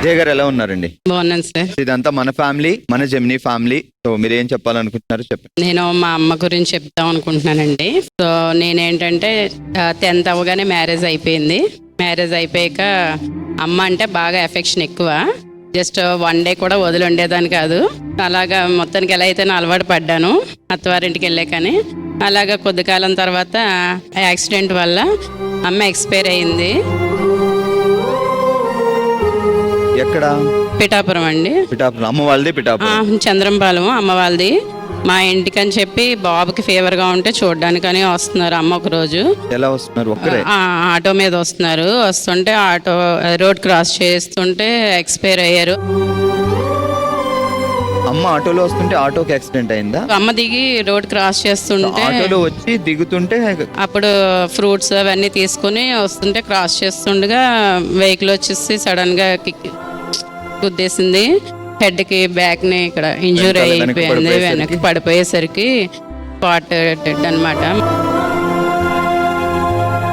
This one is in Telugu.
జయ గారు ఎలా ఉన్నారండి? బాగున్నాను సార్. ఇదంతా మన ఫ్యామిలీ, మన జెమినీ ఫ్యామిలీ. సో మీరు ఏం చెప్పాలనుకుంటున్నారు చెప్పండి. నేను మా అమ్మ గురించి చెప్తాం అనుకుంటున్నానండి. సో నేనేంటంటే 10th అవ్వగానే మ్యారేజ్ అయిపోయింది. మ్యారేజ్ అయిపోయాక అమ్మ అంటే బాగా ఎఫెక్షన్ ఎక్కువ. జస్ట్ 1 day కూడా వదిలి ఉండేదాన్ని కాదు. అలాగా మొత్తానికి ఎలా అయితే అలవాటు పడ్డాను అత్తవారింటికి వెళ్ళాకని. అలాగా కొద్ది కాలం తర్వాత యాక్సిడెంట్ వల్ల అమ్మ ఎక్స్పైర్ అయింది. ఎక్కడ? పిఠాపురం అండి. పిఠాపురం. అమ్మ వాళ్ళది పిఠాపురం. చంద్రంపాలెం అమ్మ వాళ్ళది. మా ఇంటికని చెప్పి బాబుకి ఫీవర్గా ఉంటే చూడడానికని వస్తున్నారు అమ్మ ఒక రోజు. ఎలా వస్తున్నారు? ఒక్కరే? ఆటో మీద వస్తున్నారు. వస్తుంటే ఆటో రోడ్ క్రాస్ చేస్తుంటే ఎక్స్పైర్ అయ్యారు. అమ్మ ఆటోలో వస్తుంటే ఆటోకి యాక్సిడెంట్ అయిందా? అమ్మ దిగి రోడ్ క్రాస్ చేస్తుంటే ఆటోలో వచ్చి దిగుతుంటే అప్పుడు ఫ్రూట్స్ అవన్నీ తీసుకుని వస్తుంటే క్రాస్ చేస్తుండగా వెహికల్ వచ్చేసి సడన్ గా గుద్దేసింది. హెడ్ కి బ్యాక్ ని ఇక్కడ ఇంజూరీ అయిపోయింది. వెనక్కి పడిపోయేసరికి స్పాట్ డెడ్ అన్నమాట.